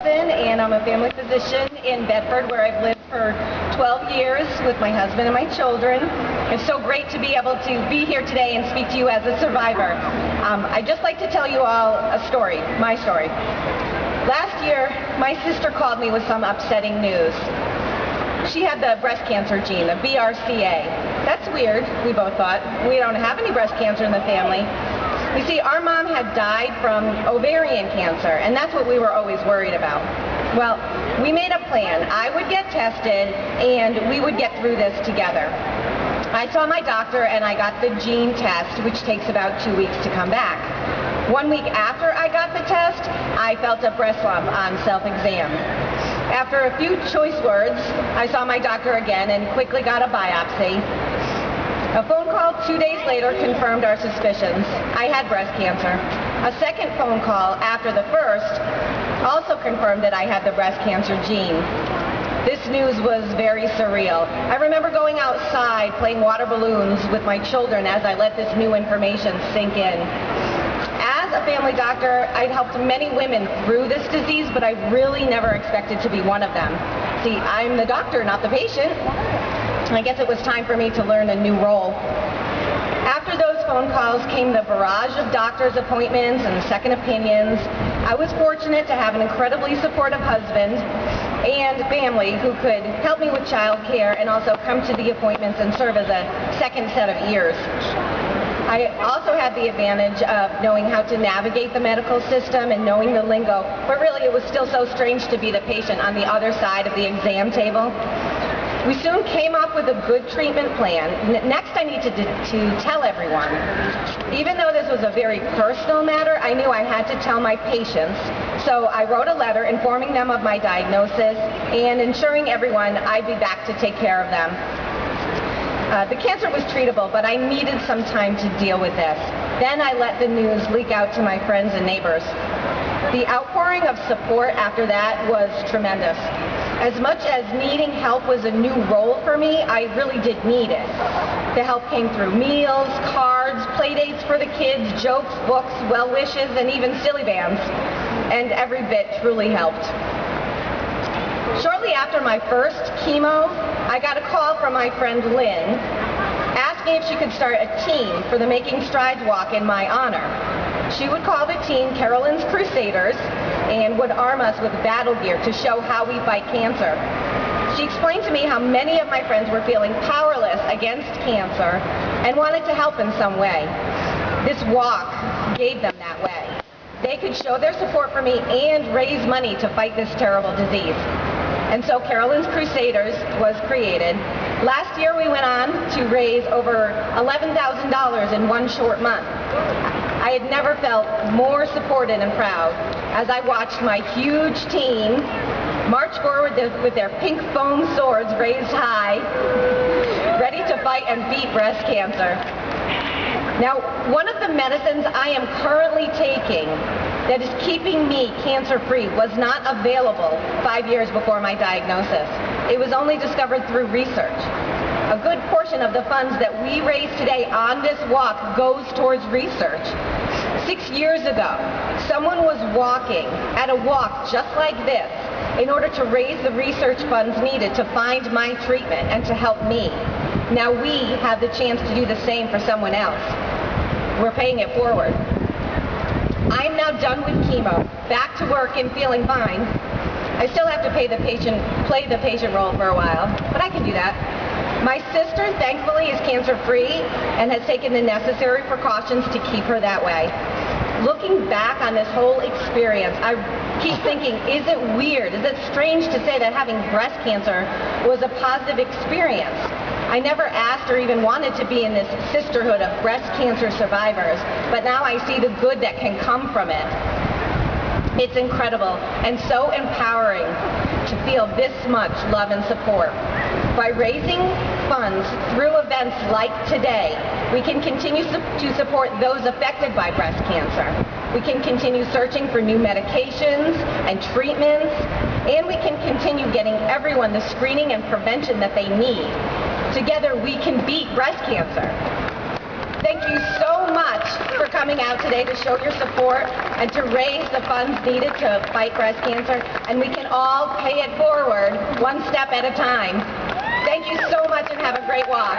And I'm a family physician in Bedford, where I've lived for 12 years with my husband and my children. It's so great to be able to be here today and speak to you as a survivor. I'd just like to tell you all a story, my story. Last year, my sister called me with some upsetting news. She had the breast cancer gene, the BRCA. That's weird, we both thought. We don't have any breast cancer in the family. You see, our mom had died from ovarian cancer, and that's what we were always worried about. Well, we made a plan. I would get tested, and we would get through this together. I saw my doctor, and I got the gene test, which takes about 2 weeks to come back. 1 week after I got the test, I felt a breast lump on self-exam. After a few choice words, I saw my doctor again and quickly got a biopsy. A phone call 2 days later confirmed our suspicions. I had breast cancer. A second phone call after the first also confirmed that I had the breast cancer gene. This news was very surreal. I remember going outside playing water balloons with my children as I let this new information sink in. As a family doctor, I'd helped many women through this disease, but I really never expected to be one of them. See, I'm the doctor, not the patient. I guess it was time for me to learn a new role. After those phone calls came the barrage of doctor's appointments and second opinions. I was fortunate to have an incredibly supportive husband and family who could help me with child care and also come to the appointments and serve as a second set of ears. I also had the advantage of knowing how to navigate the medical system and knowing the lingo, but really it was still so strange to be the patient on the other side of the exam table. We soon came up with a good treatment plan. Next, I needed to tell everyone. Even though this was a very personal matter, I knew I had to tell my patients. So I wrote a letter informing them of my diagnosis and ensuring everyone I'd be back to take care of them. The cancer was treatable, but I needed some time to deal with this. Then I let the news leak out to my friends and neighbors. The outpouring of support after that was tremendous. As much as needing help was a new role for me, I really did need it. The help came through meals, cards, play dates for the kids, jokes, books, well wishes, and even silly bands. And every bit truly helped. Shortly after my first chemo, I got a call from my friend Lynn asking if she could start a team for the Making Strides walk in my honor. She would call the team Carolyn's Crusaders and would arm us with battle gear to show how we fight cancer. She explained to me how many of my friends were feeling powerless against cancer and wanted to help in some way. This walk gave them that way. They could show their support for me and raise money to fight this terrible disease. And so Carolyn's Crusaders was created. Last year we went on to raise over $11,000 in one short month. I had never felt more supported and proud as I watched my huge team march forward with their pink foam swords raised high, ready to fight and beat breast cancer. Now, one of the medicines I am currently taking that is keeping me cancer-free was not available 5 years before my diagnosis. It was only discovered through research. A good portion of the funds that we raise today on this walk goes towards research. 6 years ago, someone was walking at a walk just like this in order to raise the research funds needed to find my treatment and to help me. Now we have the chance to do the same for someone else. We're paying it forward. I'm now done with chemo, back to work and feeling fine. I still have to play the patient role for a while, but I can do that. My sister, thankfully, is cancer-free and has taken the necessary precautions to keep her that way. Looking back on this whole experience, I keep thinking, is it weird, is it strange to say that having breast cancer was a positive experience? I never asked or even wanted to be in this sisterhood of breast cancer survivors, but now I see the good that can come from it. It's incredible and so empowering to feel this much love and support. By raising funds through events like today, we can continue to support those affected by breast cancer. We can continue searching for new medications and treatments, and we can continue getting everyone the screening and prevention that they need. Together we can beat breast cancer. Thank you so much. much for coming out today to show your support and to raise the funds needed to fight breast cancer, and we can all pay it forward one step at a time. Thank you so much and have a great walk.